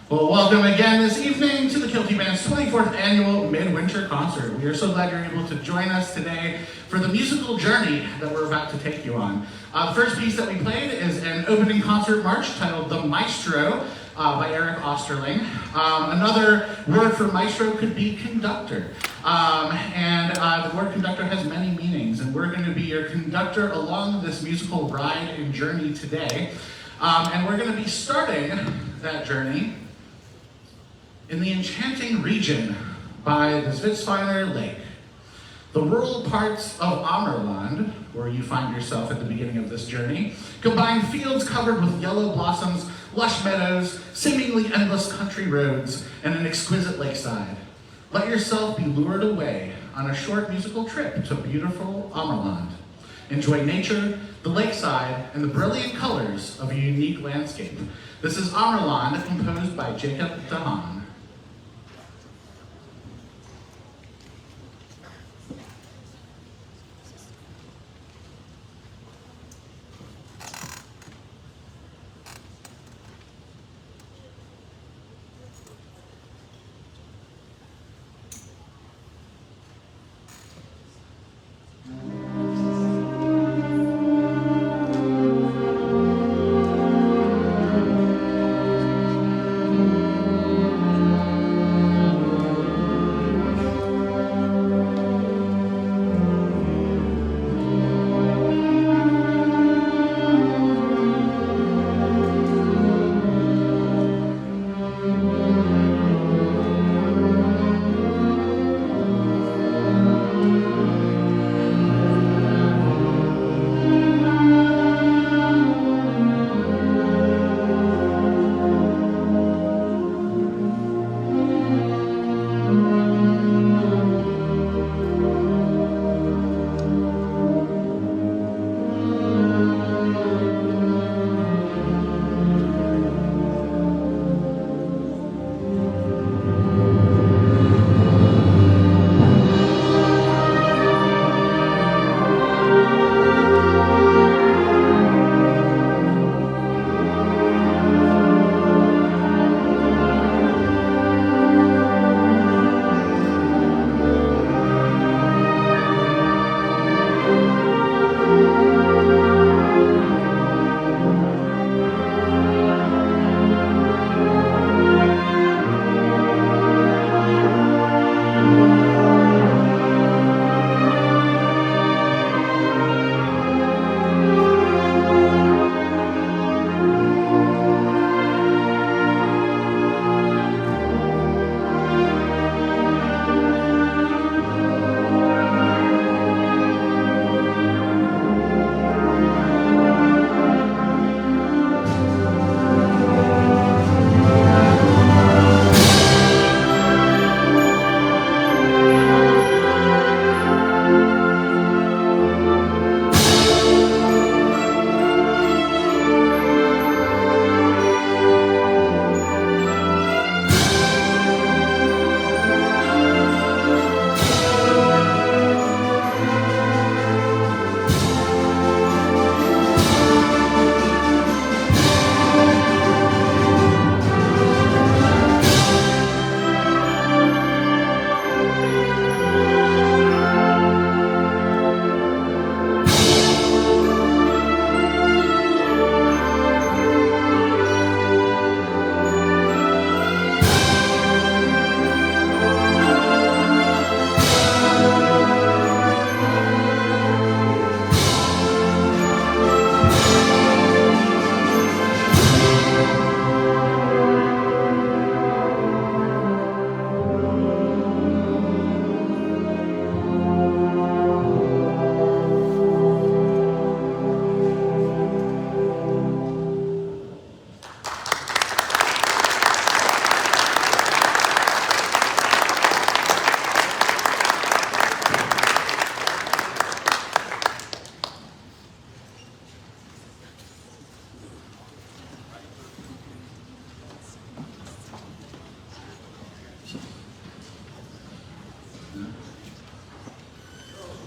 Well, welcome again this evening to the Kiltie Band's 24th annual Midwinter Concert. We are so glad you're able to join us today for the musical journey that we're about to take you on. The first piece that we played is an opening concert march titled The Maestro by Eric Osterling. Another word for maestro could be conductor. The word conductor has many meanings, and we're going to be your conductor along this musical ride and journey today. And we're going to be starting that journey in the enchanting region by the Spitzweiner Lake. The rural parts of Ammerland, where you find yourself at the beginning of this journey, combine fields covered with yellow blossoms, lush meadows, seemingly endless country roads, and an exquisite lakeside. Let yourself be lured away on a short musical trip to beautiful Ammerland. Enjoy nature, the lakeside, and the brilliant colors of a unique landscape. This is Ammerland, composed by Jacob de Haan.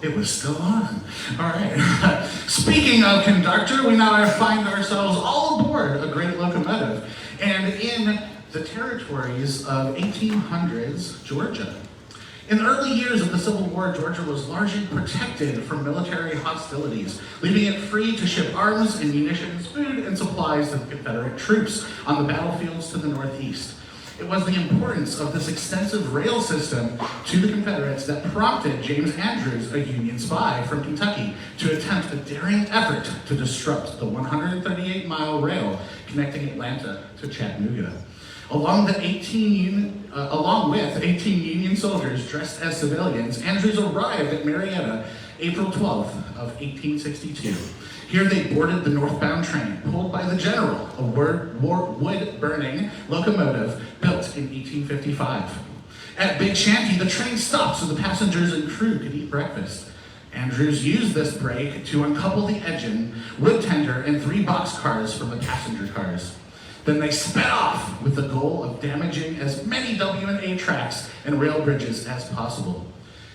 It was still on. All right. Speaking of conductor, we now find ourselves all aboard a great locomotive. And in the territories of 1800s Georgia. In the early years of the Civil War, Georgia was largely protected from military hostilities, leaving it free to ship arms and munitions, food, and supplies to the Confederate troops on the battlefields to the northeast. It was the importance of this extensive rail system to the Confederates that prompted James Andrews, a Union spy from Kentucky, to attempt a daring effort to disrupt the 138-mile rail connecting Atlanta to Chattanooga. Along with 18 Union soldiers dressed as civilians, Andrews arrived at Marietta April 12th of 1862. Here they boarded the northbound train, pulled by the General, a wood-burning locomotive built in 1855. At Big Shanty, the train stopped so the passengers and crew could eat breakfast. Andrews used this break to uncouple the engine, wood tender, and 3 boxcars from the passenger cars. Then they sped off with the goal of damaging as many W&A tracks and rail bridges as possible.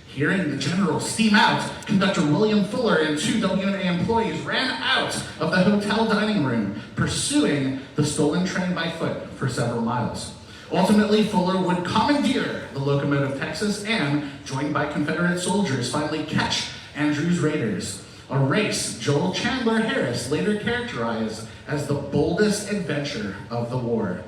Hearing the General steam out, Conductor William Fuller and 2 W&A employees ran out of the hotel dining room, pursuing the stolen train by foot for several miles. Ultimately, Fuller would commandeer the Locomotive Texas and, joined by Confederate soldiers, finally catch Andrews' raiders. A race Joel Chandler Harris later characterized as the boldest adventure of the war.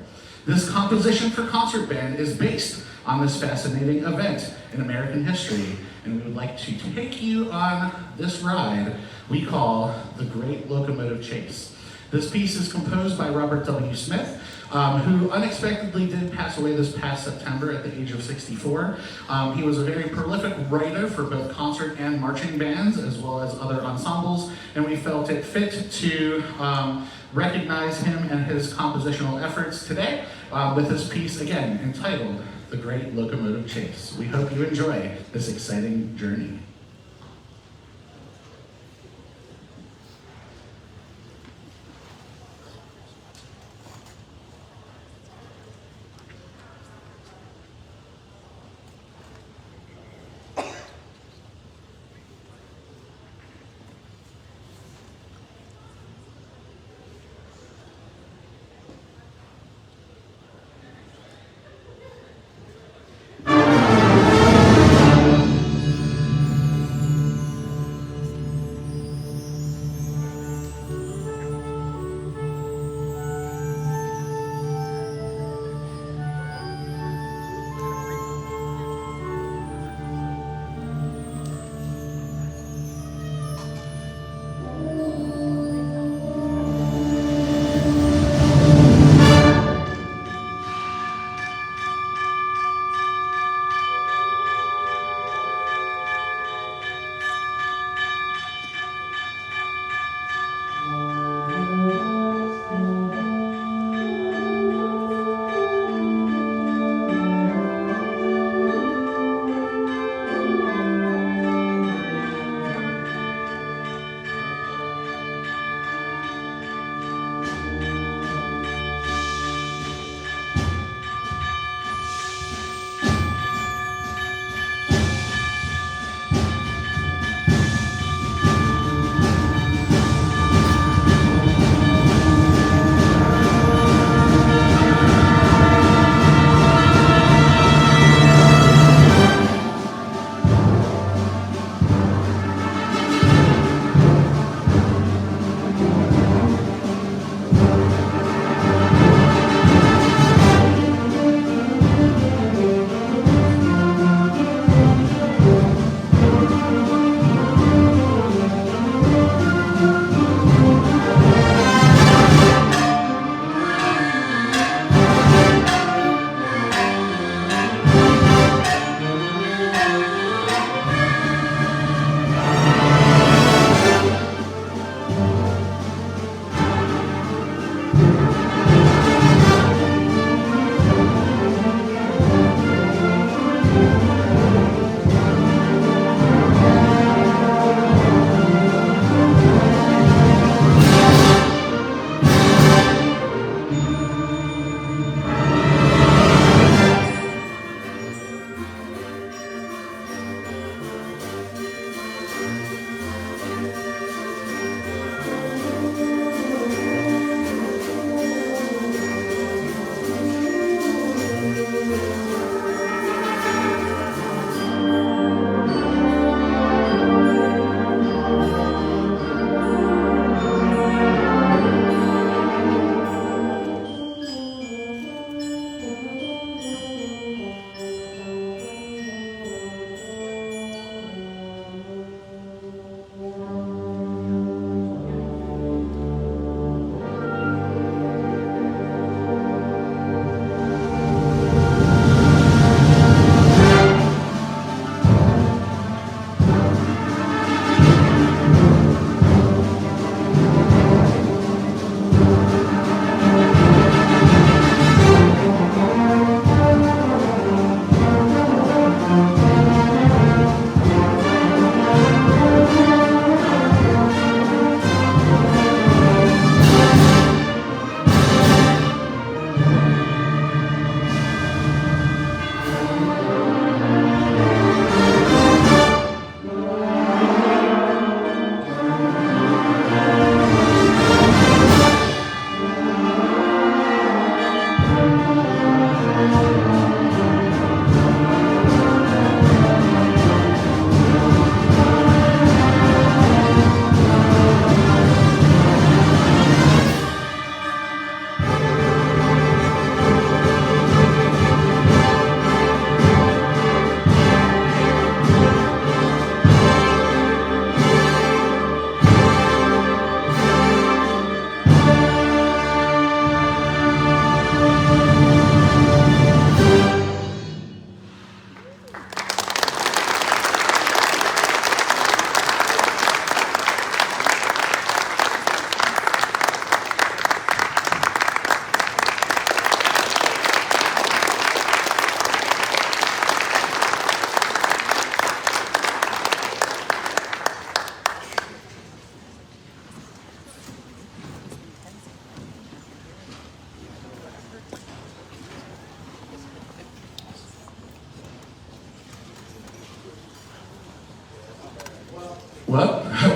This composition for concert band is based on this fascinating event in American history, and we would like to take you on this ride we call the Great Locomotive Chase. This piece is composed by Robert W. Smith, who unexpectedly did pass away this past September at the age of 64. He was a very prolific writer for both concert and marching bands, as well as other ensembles, and we felt it fit to recognize him and his compositional efforts today with this piece, again, entitled The Great Locomotive Chase. We hope you enjoy this exciting journey.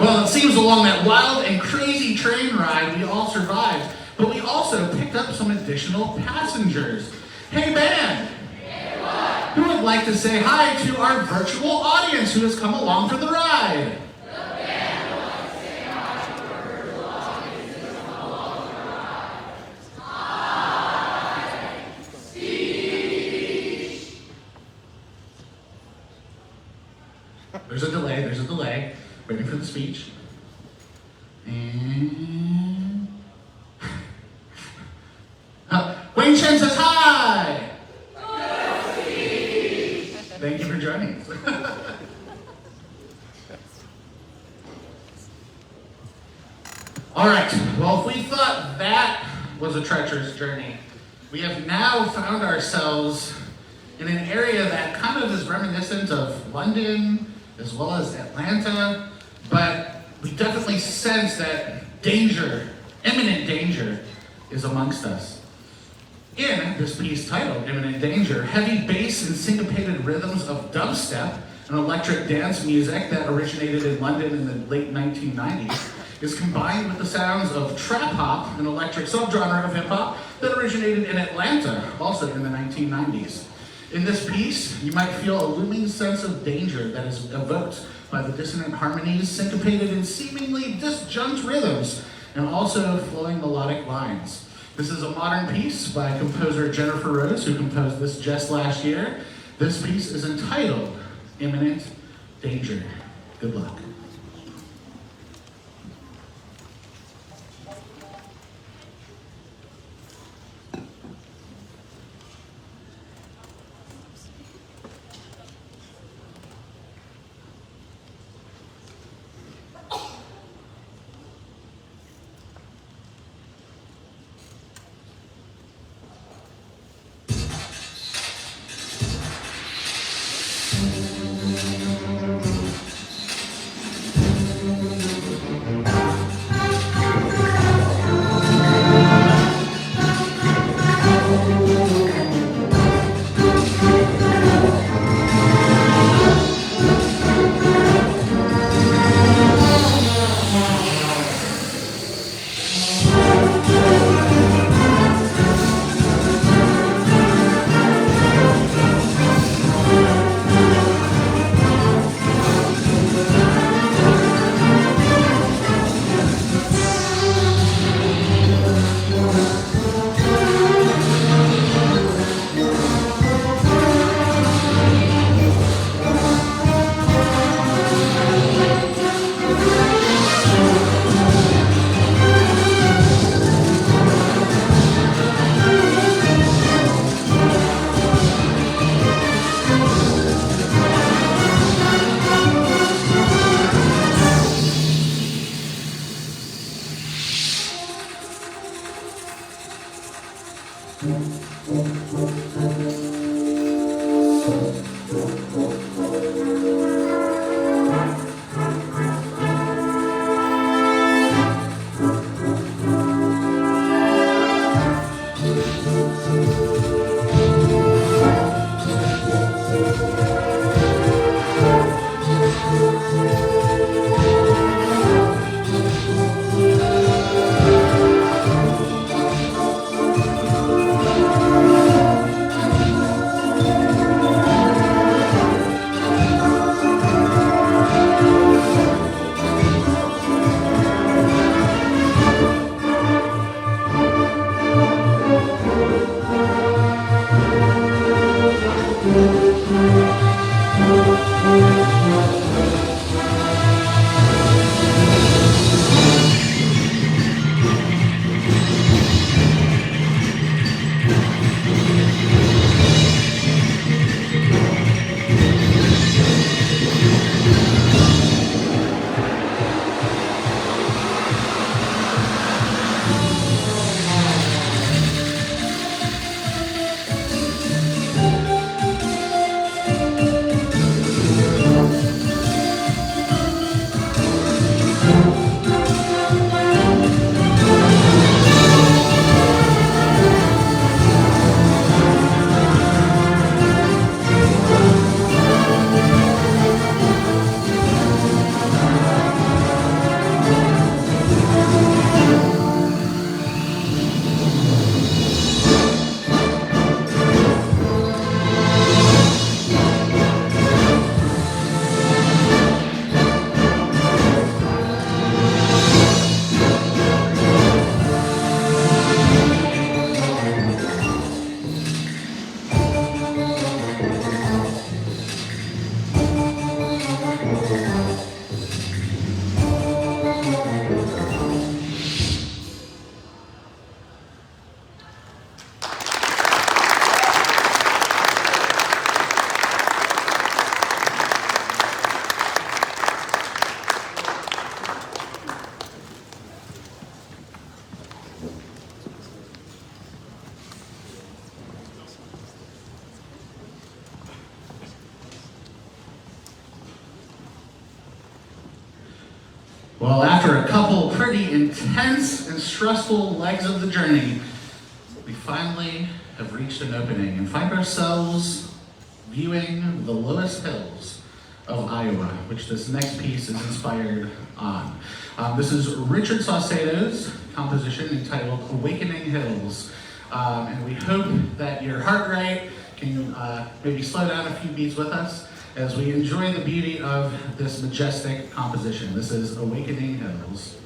Well, it seems along that wild and crazy train ride, we all survived, but we also picked up some additional passengers. Hey, band! Hey, what? Who would like to say hi to our virtual audience who has come along for the ride? The band would like to say hi to our virtual audience who has come along for the ride. Hi! Speech! There's a delay. Waiting for the speech. And Wayne Chen says hi! Thank you for joining us. All right, well, if we thought that was a treacherous journey, we have now found ourselves in an area that kind of is reminiscent of London as well as Atlanta, but we definitely sense that danger, imminent danger, is amongst us. In this piece titled Imminent Danger, heavy bass and syncopated rhythms of dubstep, an electric dance music that originated in London in the late 1990s, is combined with the sounds of trap hop, an electric subgenre of hip hop that originated in Atlanta, also in the 1990s. In this piece, you might feel a looming sense of danger that is evoked by the dissonant harmonies, syncopated and seemingly disjunct rhythms, and also flowing melodic lines. This is a modern piece by composer Jennifer Rose, who composed this just last year. This piece is entitled Imminent Danger. Good luck. after a couple pretty intense and stressful legs of the journey, we finally have reached an opening and find ourselves viewing the lowest hills of Iowa, which this next piece is inspired on. This is Richard Saucedo's composition entitled Awakening Hills. And we hope that your heart rate can maybe slow down a few beats with us as we enjoy the beauty of this majestic composition. This is Awakening Hills.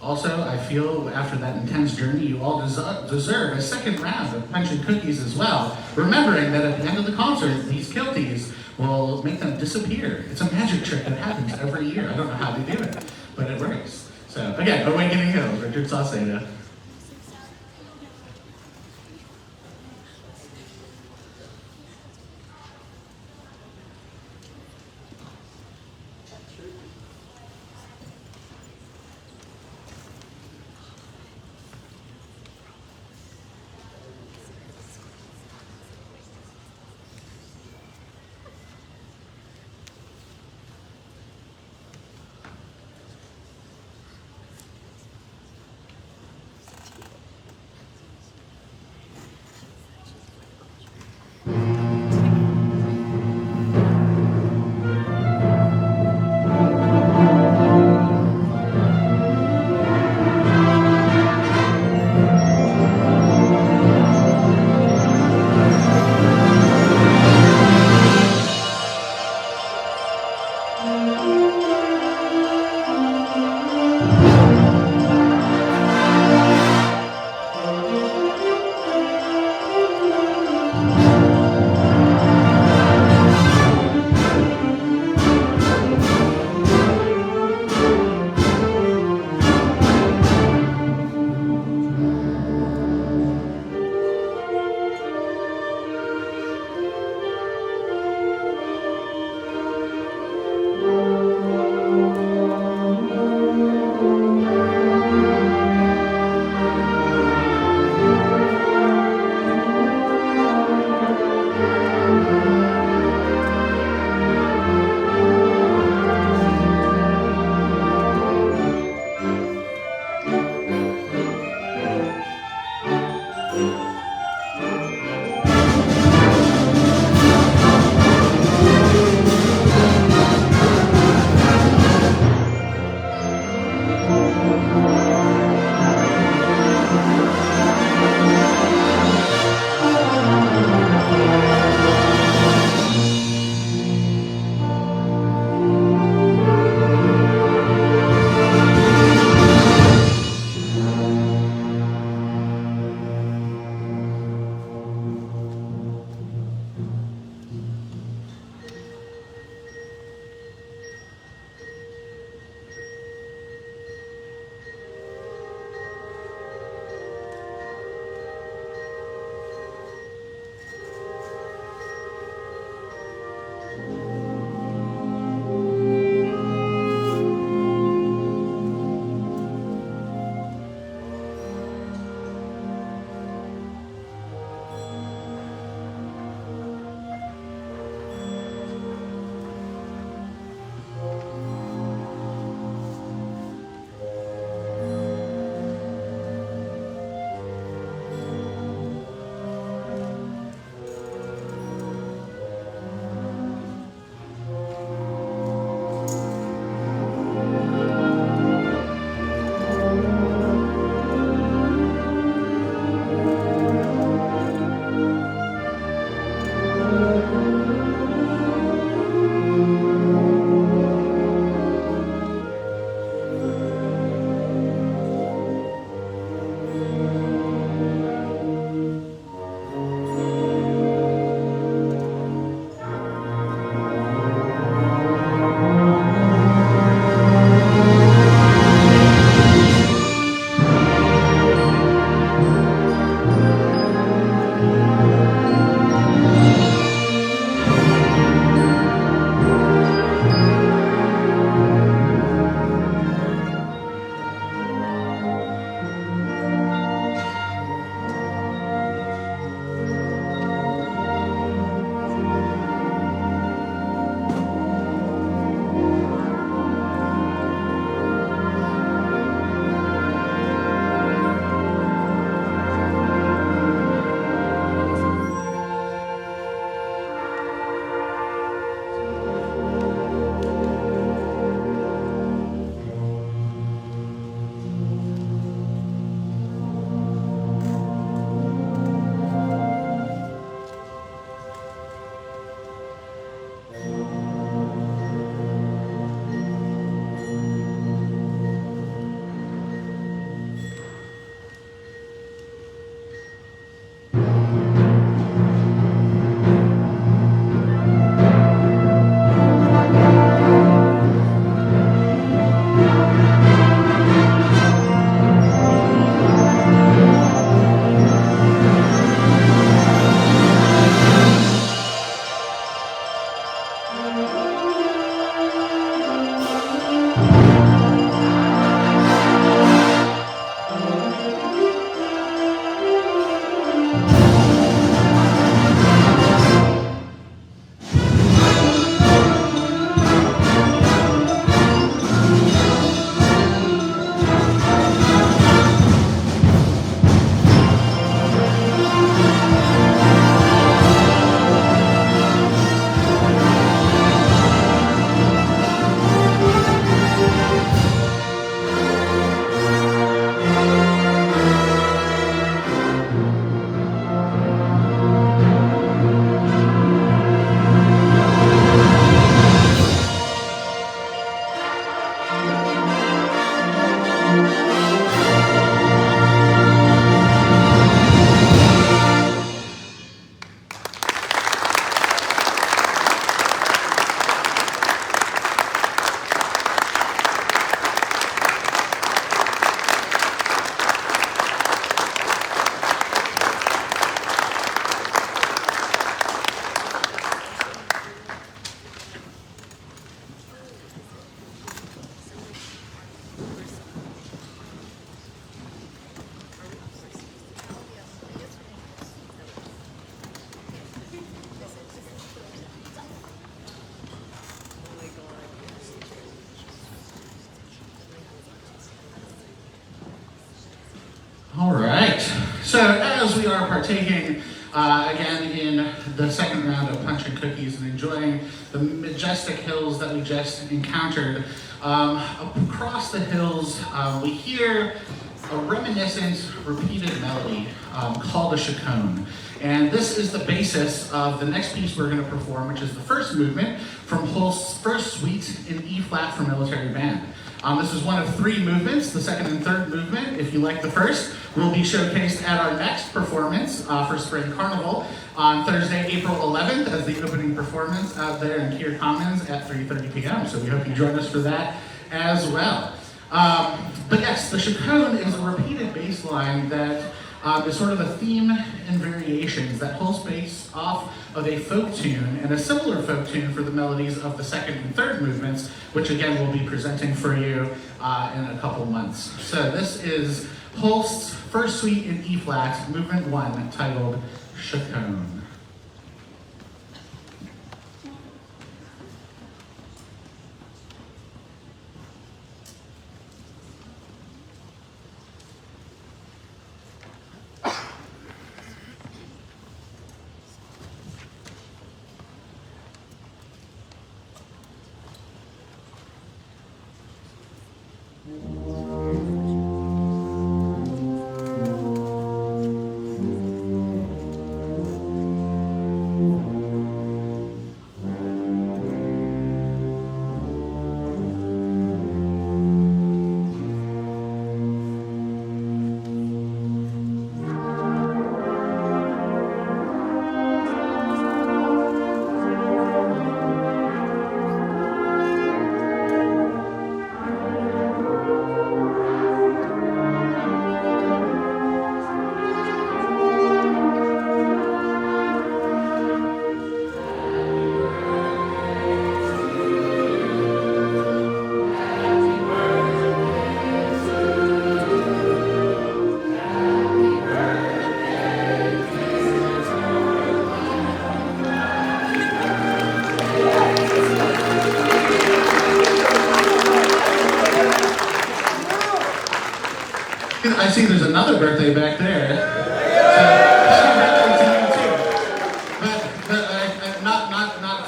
Also, I feel after that intense journey, you all deserve a second round of punch and cookies as well, remembering that at the end of the concert, these Kilties will make them disappear. It's a magic trick that happens every year. I don't know how they do it, but it works. So again, Awakening Hills, Richard Saucedo. All right, so as we are partaking again in the second round of Punch and Cookies and enjoying the majestic hills that we just encountered, across the hills we hear a reminiscent, repeated melody called a Chaconne. And this is the basis of the next piece we're going to perform, which is the first movement from Holst's first suite in E-flat for military band. This is one of three movements. The second and third movement, if you like the first, will be showcased at our next performance for Spring Carnival on Thursday, April 11th as the opening performance out there in Kier Commons at 3:30 p.m. So we hope you join us for that as well. But yes, the Chaconne is a repeated bass line that is sort of a theme and variations that Holst based off of a folk tune and a similar folk tune for the melodies of the second and third movements, which again we'll be presenting for you in a couple months. So this is Holst's first suite in E-flat, movement 1, titled Chaconne. I see there's another birthday back there. So, happy birthday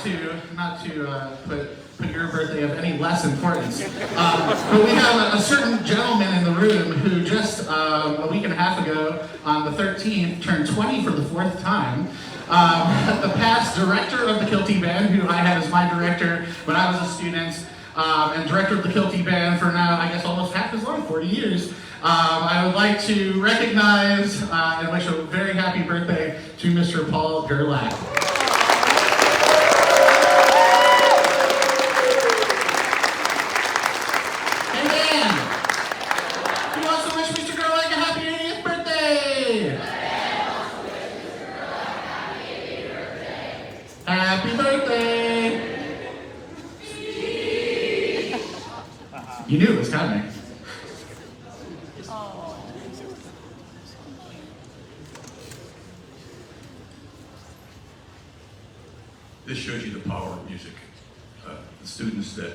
to you too. But not to put your birthday of any less importance. But we have a certain gentleman in the room who just a week and a half ago, on the 13th, turned 20 for the fourth time. The past director of the Kiltie Band, who I had as my director when I was a student, and director of the Kiltie Band for now, I guess, almost half as long, 40 years. I would like to recognize and wish a very happy birthday to Mr. Paul Gerlach. Hey, wants to wish Mr. Gerlach a happy 80th birthday? Happy birthday! You knew it was coming. This shows you the power of music. The students that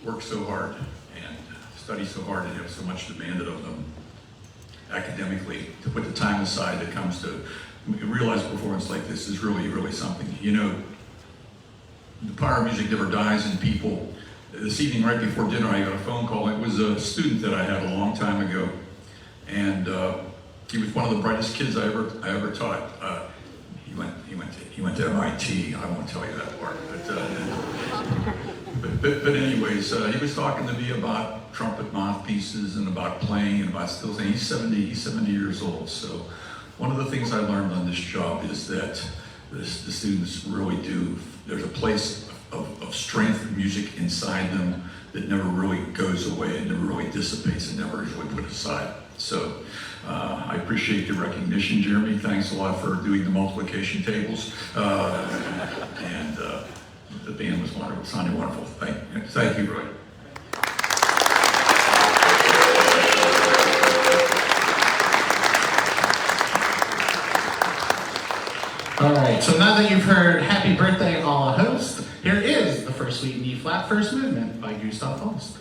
work so hard and study so hard and have so much demanded of them academically, to put the time aside that comes to realize a performance like this is really, really something. You know, the power of music never dies in people. This evening, right before dinner, I got a phone call. It was a student that I had a long time ago, and he was one of the brightest kids I ever taught. He went to MIT. I won't tell you that part, but anyways, he was talking to me about trumpet mouthpieces and about playing and about still saying he's 70 years old. So one of the things I learned on this job is that the students really do. There's a place of strength and music inside them that never really goes away and never really dissipates and never is really put aside. So I appreciate the recognition, Jeremy. Thanks a lot for doing the multiplication tables. And the band was wonderful, sounded wonderful. Thank you, Roy. All right, so now that you've heard Happy Birthday a la Holst, here is the first suite in E-flat first movement by Gustav Holst.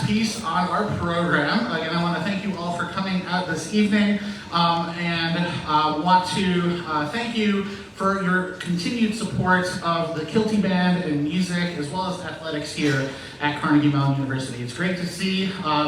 last piece on our program. Again, I want to thank you all for coming out this evening, and want to thank you for your continued support of the Kiltie Band and music, as well as athletics here at Carnegie Mellon University. It's great to see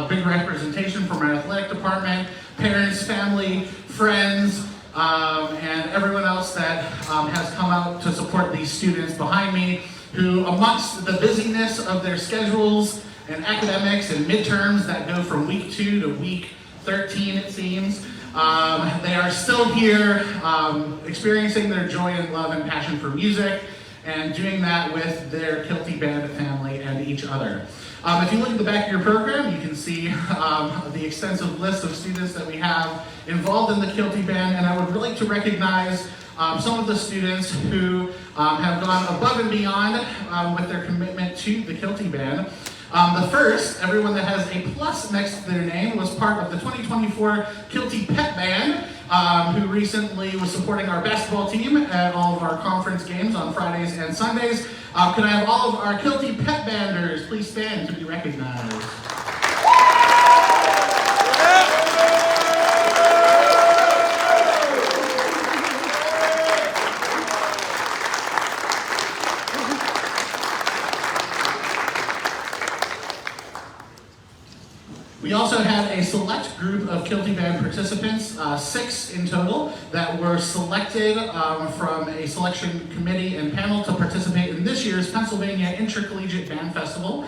big representation from our athletic department, parents, family, friends, and everyone else that has come out to support these students behind me, who amongst the busyness of their schedules and academics and midterms that go from week 2 to week 13, it seems, they are still here experiencing their joy and love and passion for music, and doing that with their Kiltie Band family and each other. If you look at the back of your program, you can see the extensive list of students that we have involved in the Kiltie Band, and I would like to recognize some of the students who have gone above and beyond with their commitment to the Kiltie Band. The first, everyone that has a plus next to their name, was part of the 2024 Kiltie Pep Band, who recently was supporting our basketball team at all of our conference games on Fridays and Sundays. Could I have all of our Kiltie Pep Banders please stand to be recognized? We also had a select group of Kiltie Band participants, 6 in total, that were selected from a selection committee and panel to participate in this year's Pennsylvania Intercollegiate Band Festival.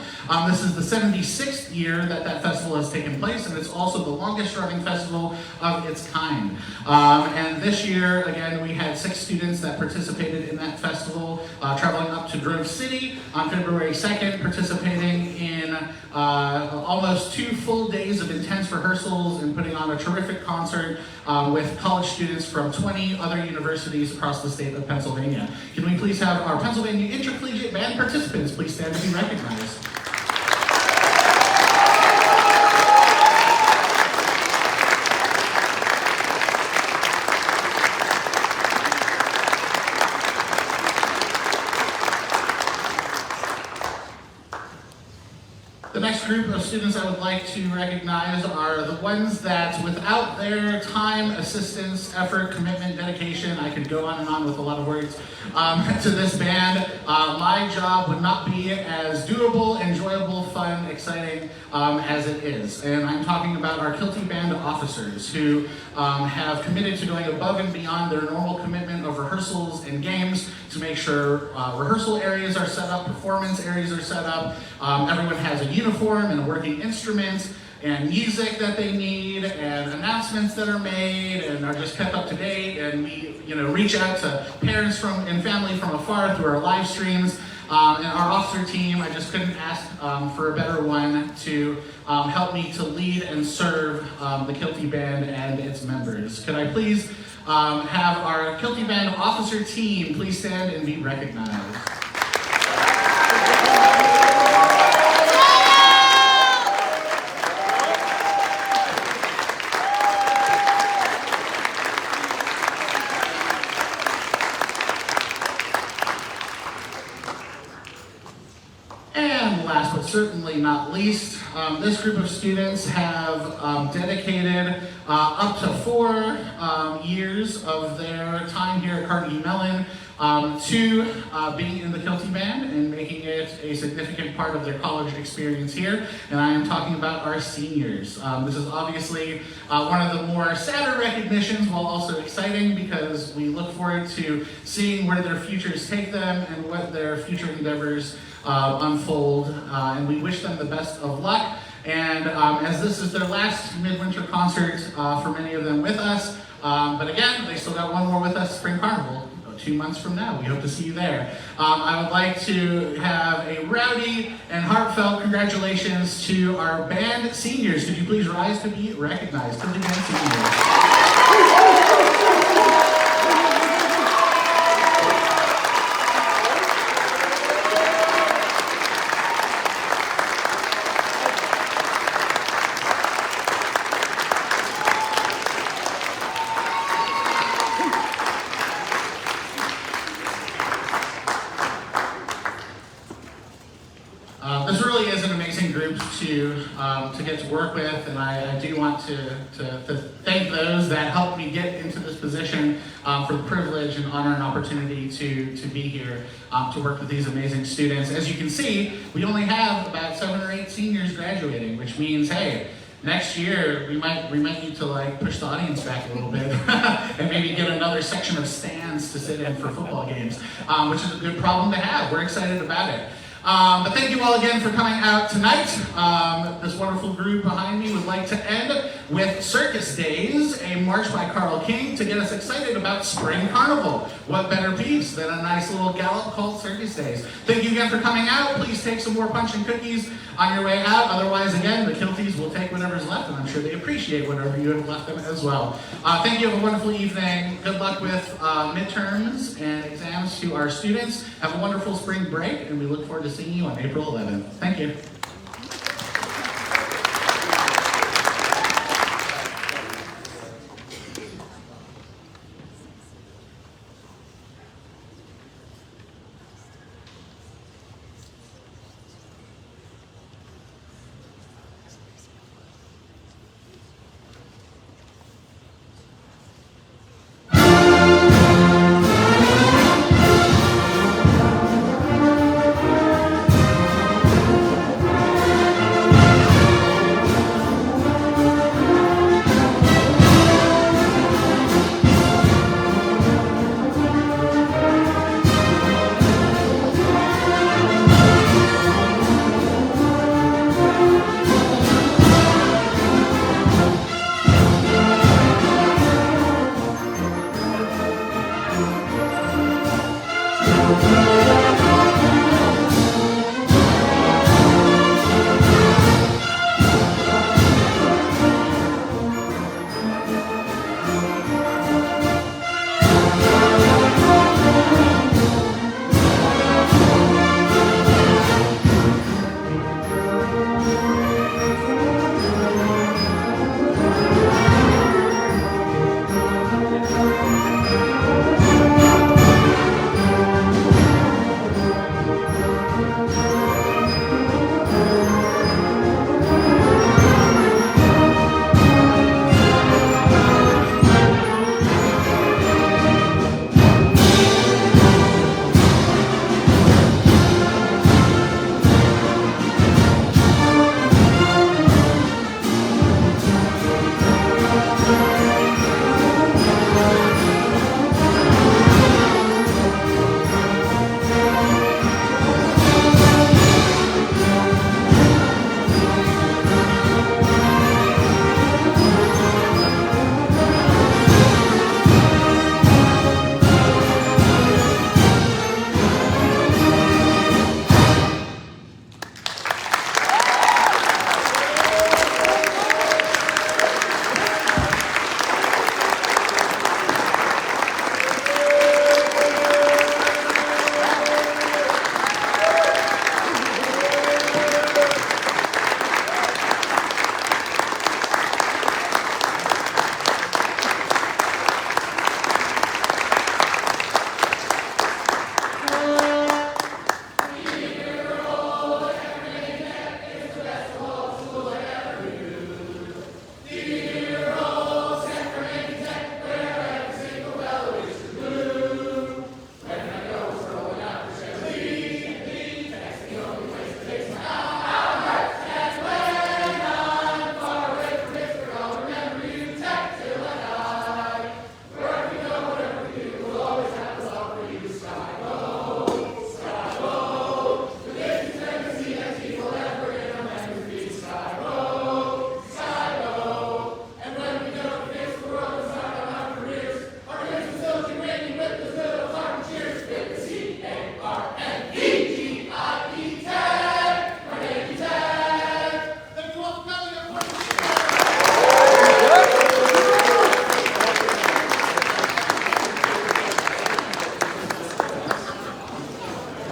This is the 76th year that that festival has taken place, and it's also the longest running festival of its kind. And this year, again, we had 6 students that participated in that festival, traveling up to Grove City on February 2nd, participating in almost 2 full days of intense rehearsals and putting on a terrific concert with college students from 20 other universities across the state of Pennsylvania. Can we please have our Pennsylvania Intercollegiate Band participants please stand to be recognized? The next group of students I would like to recognize are the ones that, without their time, assistance, effort, commitment, dedication, I could go on and on with a lot of words, to this band, my job would not be as doable, enjoyable, fun, exciting as it is. And I'm talking about our Kiltie Band officers who have committed to going above and beyond their normal commitment of rehearsals and games to make sure rehearsal areas are set up, performance areas are set up, everyone has a uniform and a working instrument, and music that they need, and announcements that are made and are just kept up to date, and we reach out to parents and family from afar through our live streams. And our officer team, I just couldn't ask for a better one to help me to lead and serve the Kiltie Band and its members. Could I please have our Kiltie Band officer team please stand and be recognized? Last but certainly not least, this group of students have dedicated up to 4 years of their time here at Carnegie Mellon to being in the Kiltie Band and making it a significant part of their college experience here. And I am talking about our seniors. This is obviously one of the more sadder recognitions, while also exciting, because we look forward to seeing where their futures take them and what their future endeavors unfold, and we wish them the best of luck. And as this is their last midwinter concert for many of them with us, but again, they still got one more with us, Spring Carnival, 2 months from now. We hope to see you there. I would like to have a rowdy and heartfelt congratulations to our band seniors. Could you please rise to be recognized? To the band seniors. This really is an amazing group to get to work with, and I do want to thank those that helped me get into this position for the privilege and honor and opportunity to be here to work with these amazing students. As you can see, we only have about 7 or 8 seniors graduating, which means, hey, next year we might need to like push the audience back a little bit and maybe get another section of stands to sit in for football games, which is a good problem to have. We're excited about it. But thank you all again for coming out tonight. This wonderful group behind me would like to end with Circus Days, a march by Karl to get us excited about Spring Carnival. What better piece than a nice little gallop called Circus Days? Thank you again for coming out. Please take some more punch and cookies on your way out. Otherwise, again, the Kilties will take whatever's left, and I'm sure they appreciate whatever you have left them as well. Thank you. Have a wonderful evening. Good luck with midterms and exams to our students. Have a wonderful spring break, and we look forward to seeing you on April 11th. Thank you.